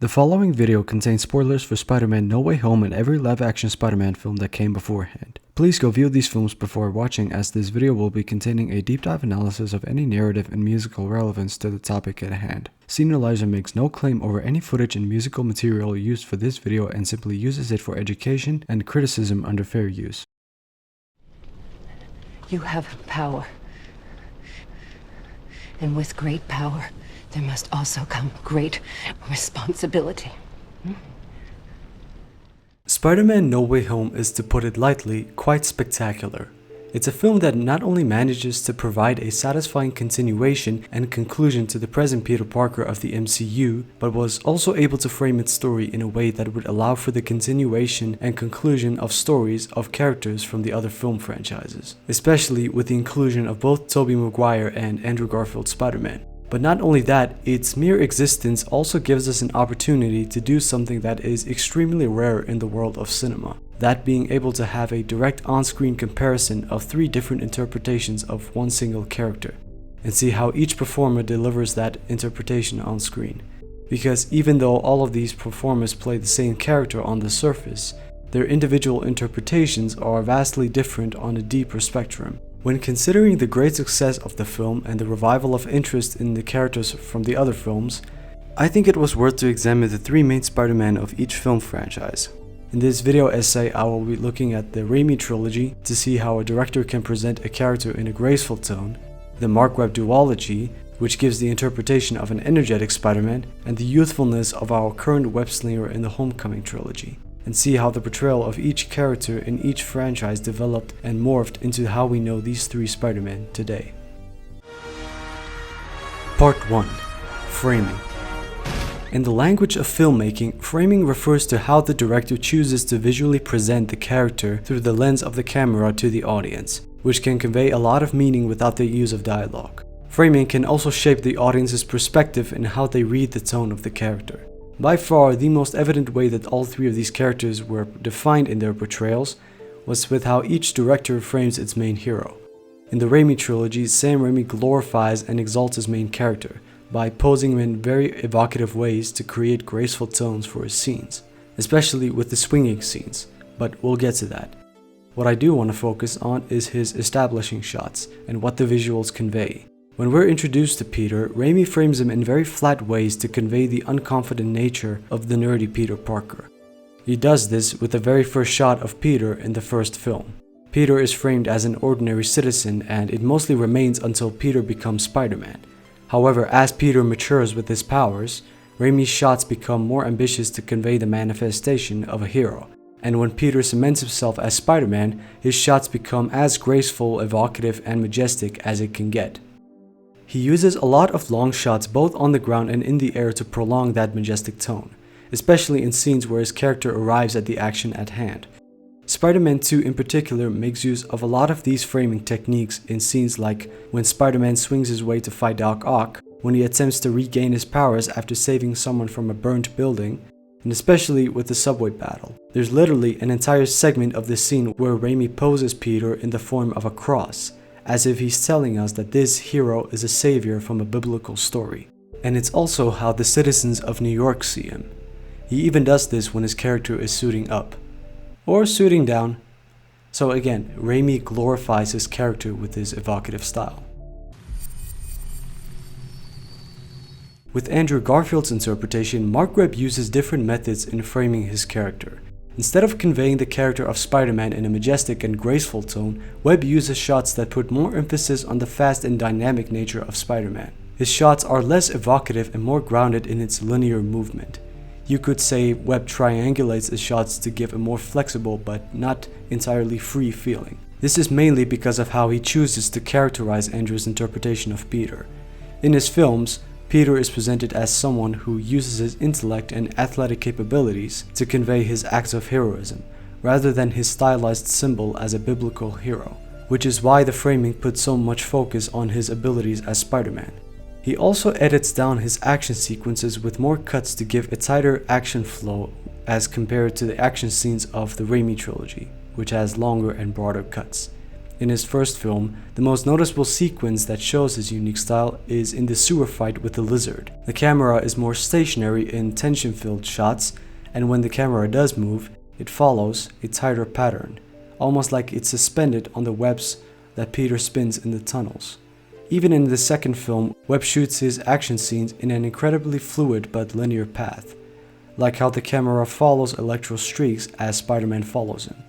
The following video contains spoilers for Spider-Man No Way Home and every live-action Spider-Man film that came beforehand. Please go view these films before watching, as this video will be containing a deep dive analysis of any narrative and musical relevance to the topic at hand. Seniorizer makes no claim over any footage and musical material used for this video and simply uses it for education and criticism under fair use. You have power. And with great power, there must also come great responsibility. Spider-Man No Way Home is, to put it lightly, quite spectacular. It's a film that not only manages to provide a satisfying continuation and conclusion to the present Peter Parker of the MCU, but was also able to frame its story in a way that would allow for the continuation and conclusion of stories of characters from the other film franchises, especially with the inclusion of both Tobey Maguire and Andrew Garfield's Spider-Man. But not only that, its mere existence also gives us an opportunity to do something that is extremely rare in the world of cinema. That being able to have a direct on-screen comparison of three different interpretations of one single character, and see how each performer delivers that interpretation on screen. Because even though all of these performers play the same character on the surface, their individual interpretations are vastly different on a deeper spectrum. When considering the great success of the film and the revival of interest in the characters from the other films, I think it was worth to examine the three main Spider-Man of each film franchise. In this video essay, I will be looking at the Raimi trilogy to see how a director can present a character in a graceful tone, the Mark Webb duology, which gives the interpretation of an energetic Spider-Man, and the youthfulness of our current web-slinger in the Homecoming trilogy, and see how the portrayal of each character in each franchise developed and morphed into how we know these three Spider-Men today. Part 1. Framing. In the language of filmmaking, framing refers to how the director chooses to visually present the character through the lens of the camera to the audience, which can convey a lot of meaning without the use of dialogue. Framing can also shape the audience's perspective in how they read the tone of the character. By far, the most evident way that all three of these characters were defined in their portrayals was with how each director frames its main hero. In the Raimi trilogy, Sam Raimi glorifies and exalts his main character by posing him in very evocative ways to create graceful tones for his scenes, especially with the swinging scenes, but we'll get to that. What I do want to focus on is his establishing shots and what the visuals convey. When we're introduced to Peter, Raimi frames him in very flat ways to convey the unconfident nature of the nerdy Peter Parker. He does this with the very first shot of Peter in the first film. Peter is framed as an ordinary citizen, and it mostly remains until Peter becomes Spider-Man. However, as Peter matures with his powers, Raimi's shots become more ambitious to convey the manifestation of a hero. And when Peter cements himself as Spider-Man, his shots become as graceful, evocative, and majestic as it can get. He uses a lot of long shots both on the ground and in the air to prolong that majestic tone, especially in scenes where his character arrives at the action at hand. Spider-Man 2 in particular makes use of a lot of these framing techniques in scenes like when Spider-Man swings his way to fight Doc Ock, when he attempts to regain his powers after saving someone from a burnt building, and especially with the subway battle. There's literally an entire segment of this scene where Raimi poses Peter in the form of a cross, as if he's telling us that this hero is a savior from a biblical story. And it's also how the citizens of New York see him. He even does this when his character is suiting up. Or suiting down. So again, Raimi glorifies his character with his evocative style. With Andrew Garfield's interpretation, Mark Webb uses different methods in framing his character. Instead of conveying the character of Spider-Man in a majestic and graceful tone, Webb uses shots that put more emphasis on the fast and dynamic nature of Spider-Man. His shots are less evocative and more grounded in its linear movement. You could say Webb triangulates his shots to give a more flexible but not entirely free feeling. This is mainly because of how he chooses to characterize Andrew's interpretation of Peter. In his films, Peter is presented as someone who uses his intellect and athletic capabilities to convey his acts of heroism, rather than his stylized symbol as a biblical hero, which is why the framing puts so much focus on his abilities as Spider-Man. He also edits down his action sequences with more cuts to give a tighter action flow as compared to the action scenes of the Raimi trilogy, which has longer and broader cuts. In his first film, the most noticeable sequence that shows his unique style is in the sewer fight with the lizard. The camera is more stationary in tension-filled shots, and when the camera does move, it follows a tighter pattern, almost like it's suspended on the webs that Peter spins in the tunnels. Even in the second film, Webb shoots his action scenes in an incredibly fluid but linear path, like how the camera follows Electro's streaks as Spider-Man follows him,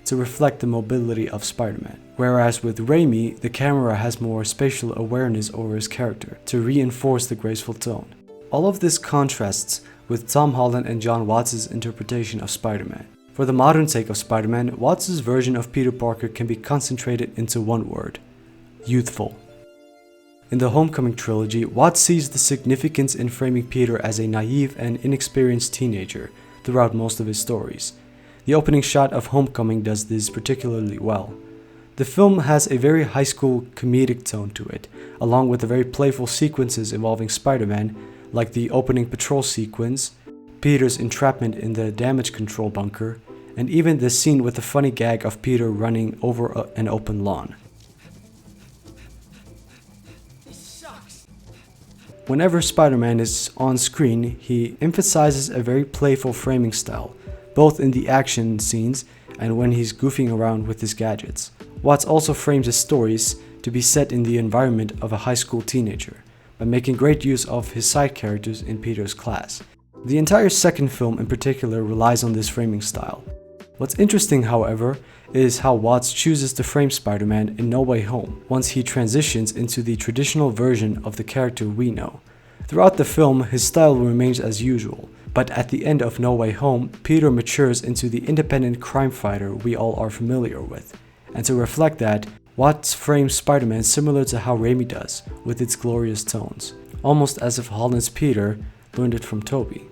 to reflect the mobility of Spider-Man. Whereas with Raimi, the camera has more spatial awareness over his character, to reinforce the graceful tone. All of this contrasts with Tom Holland and John Watts' interpretation of Spider-Man. For the modern take of Spider-Man, Watts' version of Peter Parker can be concentrated into one word: youthful. In the Homecoming trilogy, Watts sees the significance in framing Peter as a naive and inexperienced teenager throughout most of his stories. The opening shot of Homecoming does this particularly well. The film has a very high school comedic tone to it, along with the very playful sequences involving Spider-Man, like the opening patrol sequence, Peter's entrapment in the damage control bunker, and even the scene with the funny gag of Peter running over an open lawn. Whenever Spider-Man is on screen, he emphasizes a very playful framing style, both in the action scenes and when he's goofing around with his gadgets. Watts also frames his stories to be set in the environment of a high school teenager, by making great use of his side characters in Peter's class. The entire second film in particular relies on this framing style. What's interesting, however, is how Watts chooses to frame Spider-Man in No Way Home, once he transitions into the traditional version of the character we know. Throughout the film, his style remains as usual, but at the end of No Way Home, Peter matures into the independent crime fighter we all are familiar with. And to reflect that, Watts frames Spider-Man similar to how Raimi does, with its glorious tones, almost as if Holland's Peter learned it from Tobey.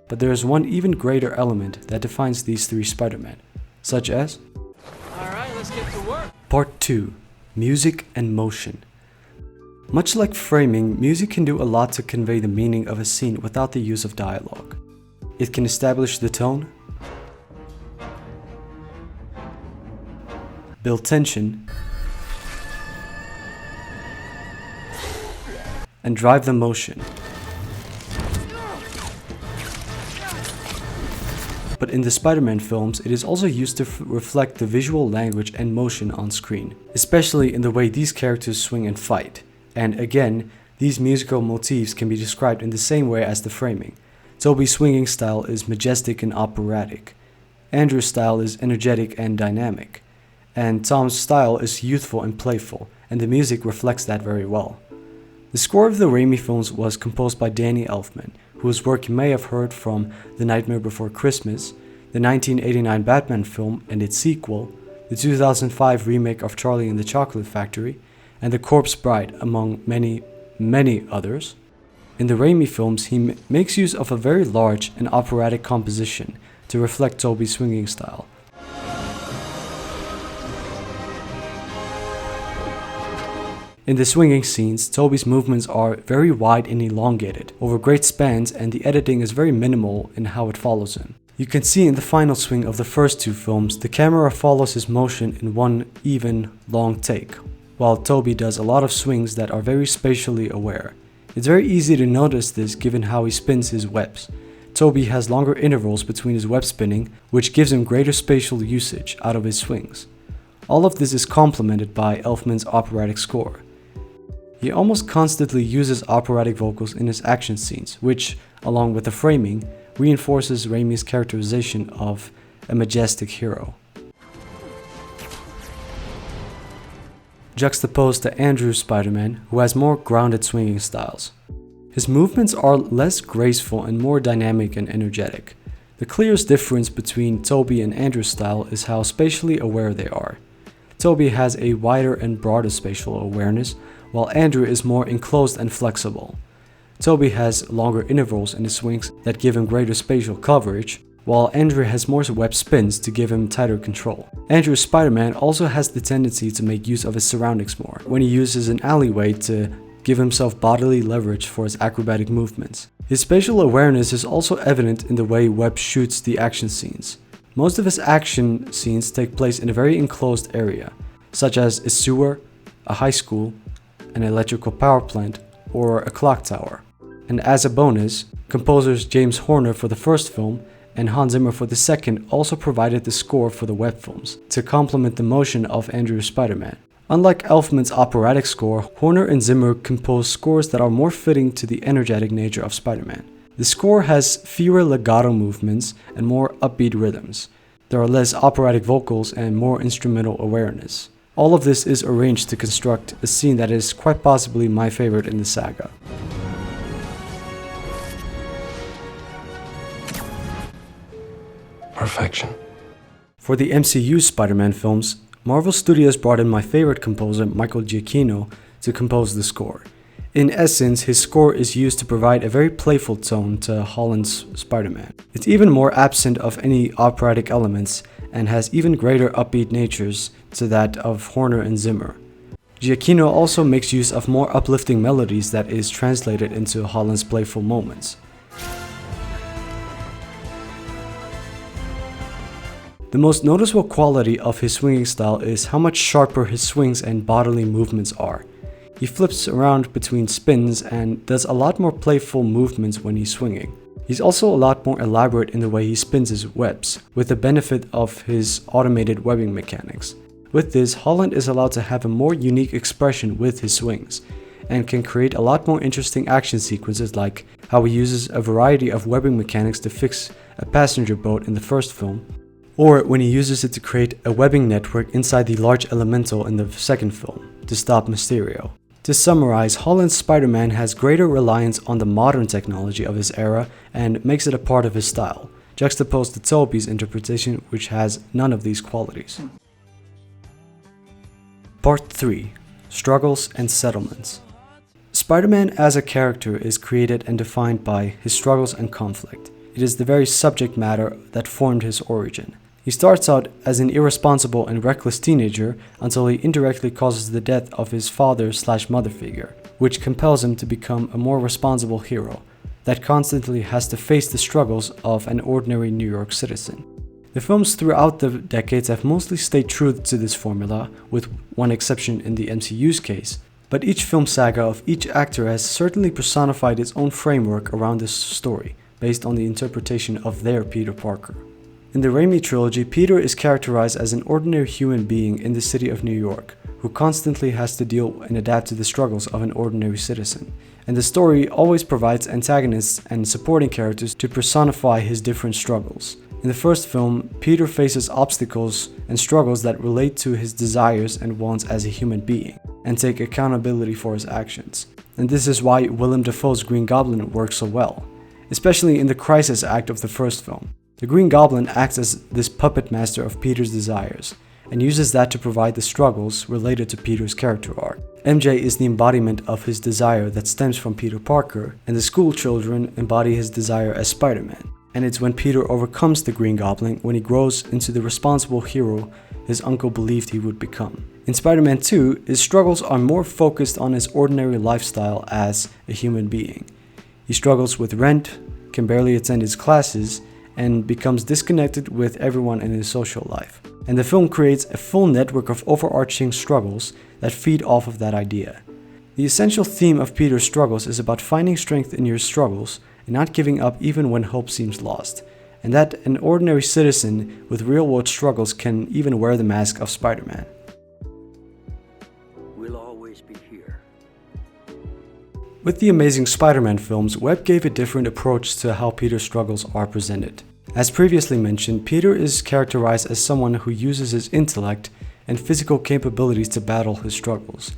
But there is one even greater element that defines these three Spider-Men, such as Alright, let's get to work. Part 2. Music and Motion. Much like framing, music can do a lot to convey the meaning of a scene without the use of dialogue. It can establish the tone, build tension, and drive the motion. But in the Spider-Man films, it is also used to reflect the visual language and motion on screen, especially in the way these characters swing and fight. And again, these musical motifs can be described in the same way as the framing. Tobey's swinging style is majestic and operatic. Andrew's style is energetic and dynamic. And Tom's style is youthful and playful, and the music reflects that very well. The score of the Raimi films was composed by Danny Elfman, whose work you may have heard from The Nightmare Before Christmas, the 1989 Batman film and its sequel, the 2005 remake of Charlie and the Chocolate Factory, and The Corpse Bride, among many, many others. In the Raimi films, he makes use of a very large and operatic composition to reflect Tobey's swinging style. In the swinging scenes, Tobey's movements are very wide and elongated, over great spans, and the editing is very minimal in how it follows him. You can see in the final swing of the first two films, the camera follows his motion in one even, long take, while Tobey does a lot of swings that are very spatially aware. It's very easy to notice this given how he spins his webs. Tobey has longer intervals between his web spinning, which gives him greater spatial usage out of his swings. All of this is complemented by Elfman's operatic score. He almost constantly uses operatic vocals in his action scenes, which, along with the framing, reinforces Raimi's characterization of a majestic hero. Juxtaposed to Andrew's Spider-Man, who has more grounded swinging styles. His movements are less graceful and more dynamic and energetic. The clearest difference between Tobey and Andrew's style is how spatially aware they are. Tobey has a wider and broader spatial awareness, while Andrew is more enclosed and flexible. Tobey has longer intervals in his swings that give him greater spatial coverage, while Andrew has more web spins to give him tighter control. Andrew's Spider-Man also has the tendency to make use of his surroundings more, when he uses an alleyway to give himself bodily leverage for his acrobatic movements. His spatial awareness is also evident in the way Webb shoots the action scenes. Most of his action scenes take place in a very enclosed area. such as a sewer, a high school, an electrical power plant, or a clock tower. And as a bonus, composers James Horner for the first film and Hans Zimmer for the second also provided the score for the web films to complement the motion of Andrew's Spider-Man. Unlike Elfman's operatic score, Horner and Zimmer composed scores that are more fitting to the energetic nature of Spider-Man. The score has fewer legato movements and more upbeat rhythms. There are less operatic vocals and more instrumental awareness. All of this is arranged to construct a scene that is quite possibly my favorite in the saga. Perfection. For the MCU Spider-Man films, Marvel Studios brought in my favorite composer, Michael Giacchino, to compose the score. In essence, his score is used to provide a very playful tone to Holland's Spider-Man. It's even more absent of any operatic elements and has even greater upbeat natures to that of Horner and Zimmer. Giacchino also makes use of more uplifting melodies that is translated into Holland's playful moments. The most noticeable quality of his swinging style is how much sharper his swings and bodily movements are. He flips around between spins and does a lot more playful movements when he's swinging. He's also a lot more elaborate in the way he spins his webs, with the benefit of his automated webbing mechanics. With this, Holland is allowed to have a more unique expression with his swings, and can create a lot more interesting action sequences, like how he uses a variety of webbing mechanics to fix a passenger boat in the first film, or when he uses it to create a webbing network inside the large elemental in the second film, to stop Mysterio. To summarize, Holland's Spider-Man has greater reliance on the modern technology of his era and makes it a part of his style, juxtaposed to Tobey's interpretation, which has none of these qualities. Part 3. Struggles and Settlements. Spider-Man as a character is created and defined by his struggles and conflict. It is the very subject matter that formed his origin. He starts out as an irresponsible and reckless teenager until he indirectly causes the death of his father/mother figure, which compels him to become a more responsible hero that constantly has to face the struggles of an ordinary New York citizen. The films throughout the decades have mostly stayed true to this formula, with one exception in the MCU's case, but each film saga of each actor has certainly personified its own framework around this story, based on the interpretation of their Peter Parker. In the Raimi trilogy, Peter is characterized as an ordinary human being in the city of New York, who constantly has to deal and adapt to the struggles of an ordinary citizen. And the story always provides antagonists and supporting characters to personify his different struggles. In the first film, Peter faces obstacles and struggles that relate to his desires and wants as a human being, and take accountability for his actions. And this is why Willem Dafoe's Green Goblin works so well, especially in the crisis act of the first film. The Green Goblin acts as this puppet master of Peter's desires, and uses that to provide the struggles related to Peter's character arc. MJ is the embodiment of his desire that stems from Peter Parker, and the school children embody his desire as Spider-Man. And it's when Peter overcomes the Green Goblin when he grows into the responsible hero his uncle believed he would become. In Spider-Man 2, his struggles are more focused on his ordinary lifestyle as a human being. He struggles with rent, can barely attend his classes, and becomes disconnected with everyone in his social life. And the film creates a full network of overarching struggles that feed off of that idea. The essential theme of Peter's struggles is about finding strength in your struggles and not giving up even when hope seems lost, and that an ordinary citizen with real-world struggles can even wear the mask of Spider-Man. We'll always be here. With the Amazing Spider-Man films, Webb gave a different approach to how Peter's struggles are presented. As previously mentioned, Peter is characterized as someone who uses his intellect and physical capabilities to battle his struggles.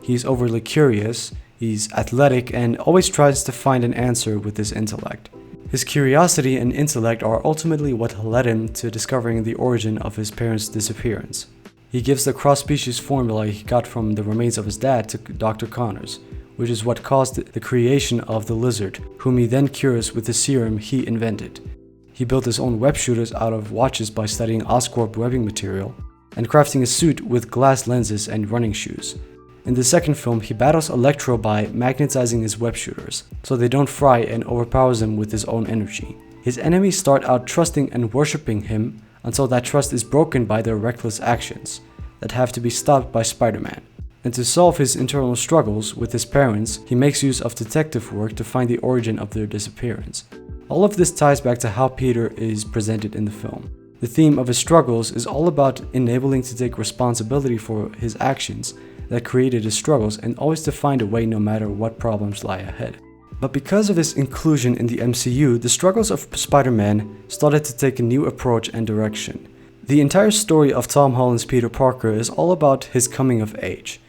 He's overly curious, he's athletic, and always tries to find an answer with his intellect. His curiosity and intellect are ultimately what led him to discovering the origin of his parents' disappearance. He gives the cross-species formula he got from the remains of his dad to Dr. Connors, which is what caused the creation of the lizard, whom he then cures with the serum he invented. He built his own web shooters out of watches by studying Oscorp webbing material, and crafting a suit with glass lenses and running shoes. In the second film, he battles Electro by magnetizing his web shooters, so they don't fry, and overpowers him with his own energy. His enemies start out trusting and worshipping him until that trust is broken by their reckless actions, that have to be stopped by Spider-Man. And to solve his internal struggles with his parents, he makes use of detective work to find the origin of their disappearance. All of this ties back to how Peter is presented in the film. The theme of his struggles is all about enabling to take responsibility for his actions that created his struggles and always to find a way no matter what problems lie ahead. But because of his inclusion in the MCU, the struggles of Spider-Man started to take a new approach and direction. The entire story of Tom Holland's Peter Parker is all about his coming of age.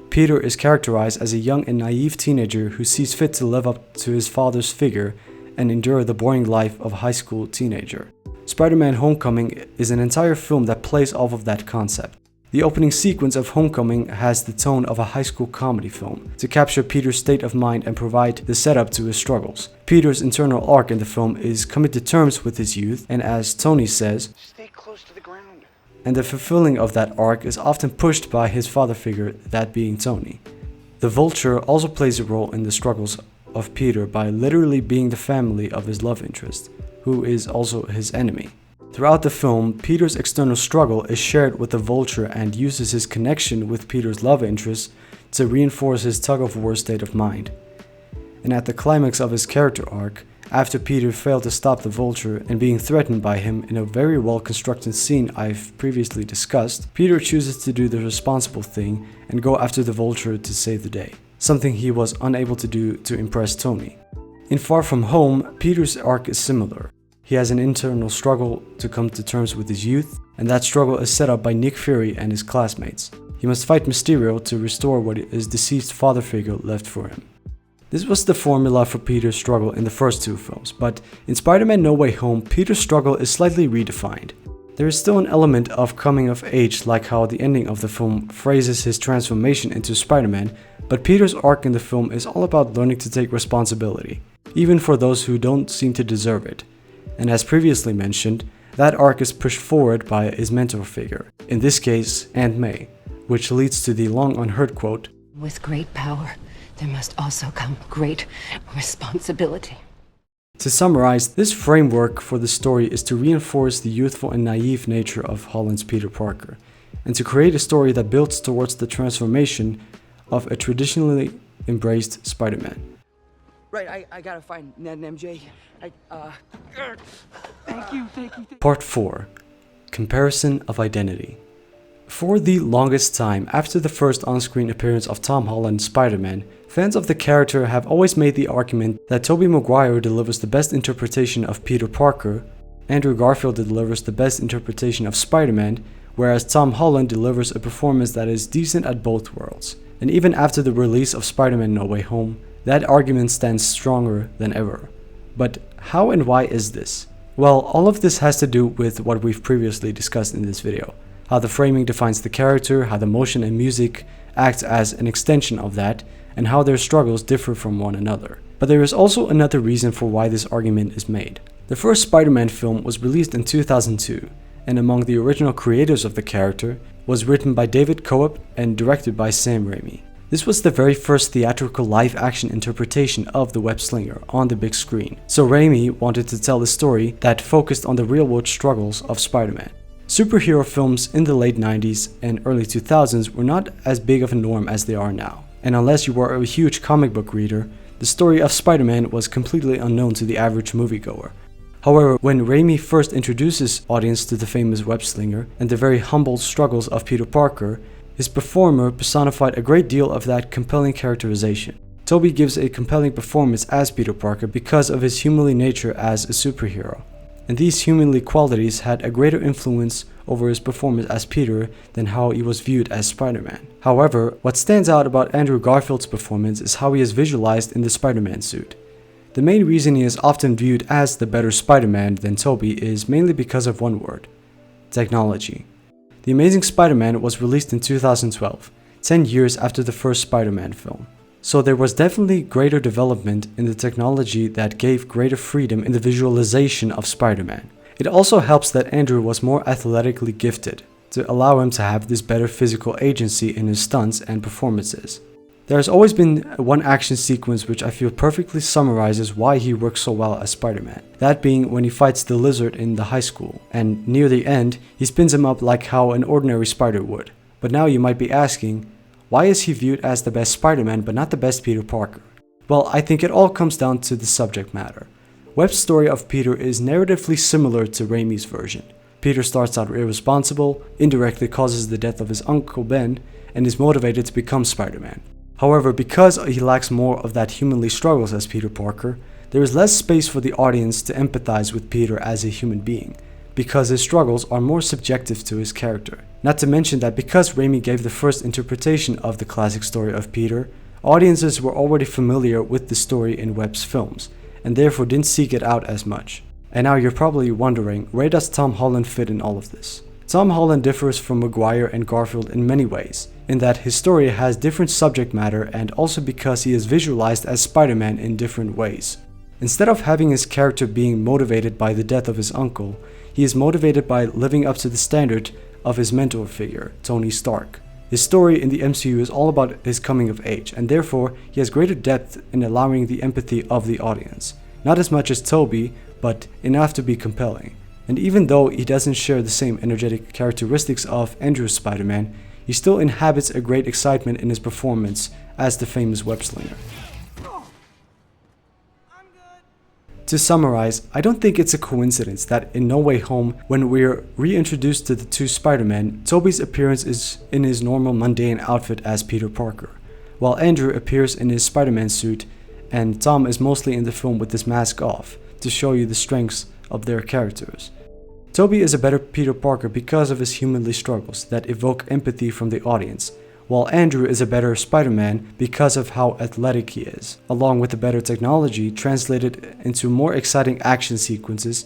Peter is characterized as a young and naive teenager who sees fit to live up to his father's figure and endure the boring life of a high school teenager. Spider-Man Homecoming is an entire film that plays off of that concept. The opening sequence of Homecoming has the tone of a high school comedy film to capture Peter's state of mind and provide the setup to his struggles. Peter's internal arc in the film is coming to terms with his youth, and as Tony says, "Stay close to the ground." And the fulfilling of that arc is often pushed by his father figure, that being Tony. The Vulture also plays a role in the struggles of Peter by literally being the family of his love interest, who is also his enemy. Throughout the film, Peter's external struggle is shared with the Vulture and uses his connection with Peter's love interest to reinforce his tug-of-war state of mind. And at the climax of his character arc, after Peter failed to stop the Vulture and being threatened by him in a very well constructed scene I've previously discussed, Peter chooses to do the responsible thing and go after the Vulture to save the day, something he was unable to do to impress Tony. In Far From Home, Peter's arc is similar. He has an internal struggle to come to terms with his youth, and that struggle is set up by Nick Fury and his classmates. He must fight Mysterio to restore what his deceased father figure left for him. This was the formula for Peter's struggle in the first two films, but in Spider-Man No Way Home, Peter's struggle is slightly redefined. There is still an element of coming of age, like how the ending of the film phrases his transformation into Spider-Man, but Peter's arc in the film is all about learning to take responsibility, even for those who don't seem to deserve it. And as previously mentioned, that arc is pushed forward by his mentor figure, in this case, Aunt May, which leads to the long unheard quote, With great power, there must also come great responsibility. To summarize, this framework for the story is to reinforce the youthful and naive nature of Holland's Peter Parker, and to create a story that builds towards the transformation of a traditionally embraced Spider-Man. Right, I gotta find Ned and MJ. Thank you. Part 4. Comparison of Identity. For the longest time after the first on-screen appearance of Tom Holland's Spider-Man, fans of the character have always made the argument that Tobey Maguire delivers the best interpretation of Peter Parker, Andrew Garfield delivers the best interpretation of Spider-Man, whereas Tom Holland delivers a performance that is decent at both worlds. And even after the release of Spider-Man No Way Home, that argument stands stronger than ever. But how and why is this? Well, all of this has to do with what we've previously discussed in this video. How the framing defines the character, how the motion and music act as an extension of that, and how their struggles differ from one another. But there is also another reason for why this argument is made. The first Spider-Man film was released in 2002, and among the original creators of the character was written by David Coop and directed by Sam Raimi. This was the very first theatrical live-action interpretation of the web slinger on the big screen, so Raimi wanted to tell a story that focused on the real-world struggles of Spider-Man. Superhero films in the late 90s and early 2000s were not as big of a norm as they are now, and unless you were a huge comic book reader, the story of Spider-Man was completely unknown to the average moviegoer. However, when Raimi first introduces audience to the famous web slinger and the very humble struggles of Peter Parker, his performer personified a great deal of that compelling characterization. Tobey gives a compelling performance as Peter Parker because of his humanly nature as a superhero. And these humanly qualities had a greater influence over his performance as Peter than how he was viewed as Spider-Man. However, what stands out about Andrew Garfield's performance is how he is visualized in the Spider-Man suit. The main reason he is often viewed as the better Spider-Man than Tobey is mainly because of one word: technology. The Amazing Spider-Man was released in 2012, 10 years after the first Spider-Man film. So there was definitely greater development in the technology that gave greater freedom in the visualization of Spider-Man. It also helps that Andrew was more athletically gifted, to allow him to have this better physical agency in his stunts and performances. There has always been one action sequence which I feel perfectly summarizes why he works so well as Spider-Man. That being when he fights the lizard in the high school, and near the end, he spins him up like how an ordinary spider would, But now you might be asking, why is he viewed as the best Spider-Man but not the best Peter Parker? Well, I think it all comes down to the subject matter. Webb's story of Peter is narratively similar to Raimi's version. Peter starts out irresponsible, indirectly causes the death of his Uncle Ben, and is motivated to become Spider-Man. However, because he lacks more of that humanly struggles as Peter Parker, there is less space for the audience to empathize with Peter as a human being, because his struggles are more subjective to his character. Not to mention that because Raimi gave the first interpretation of the classic story of Peter, audiences were already familiar with the story in Webb's films, and therefore didn't seek it out as much. And now you're probably wondering, where does Tom Holland fit in all of this? Tom Holland differs from Maguire and Garfield in many ways, in that his story has different subject matter and also because he is visualized as Spider-Man in different ways. Instead of having his character being motivated by the death of his uncle, he is motivated by living up to the standard of his mentor figure, Tony Stark. His story in the MCU is all about his coming of age, and therefore he has greater depth in allowing the empathy of the audience. Not as much as Tobey, but enough to be compelling. And even though he doesn't share the same energetic characteristics of Andrew's Spider-Man, he still inhabits a great excitement in his performance as the famous web-slinger. To summarize, I don't think it's a coincidence that in No Way Home, when we're reintroduced to the two Spider-Men, Tobey's appearance is in his normal mundane outfit as Peter Parker, while Andrew appears in his Spider-Man suit and Tom is mostly in the film with his mask off, to show you the strengths of their characters. Tobey is a better Peter Parker because of his humanly struggles that evoke empathy from the audience, while Andrew is a better Spider-Man because of how athletic he is, along with the better technology translated into more exciting action sequences,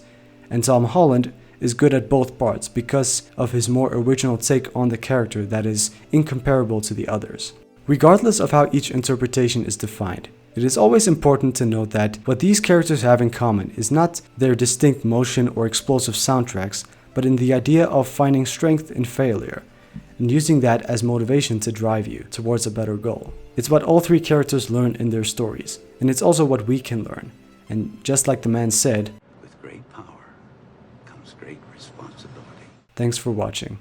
and Tom Holland is good at both parts because of his more original take on the character that is incomparable to the others. Regardless of how each interpretation is defined, it is always important to note that what these characters have in common is not their distinct motion or explosive soundtracks, but in the idea of finding strength in failure, and using that as motivation to drive you towards a better goal. It's what all three characters learn in their stories, and it's also what we can learn. And just like the man said, with great power comes great responsibility. Thanks for watching.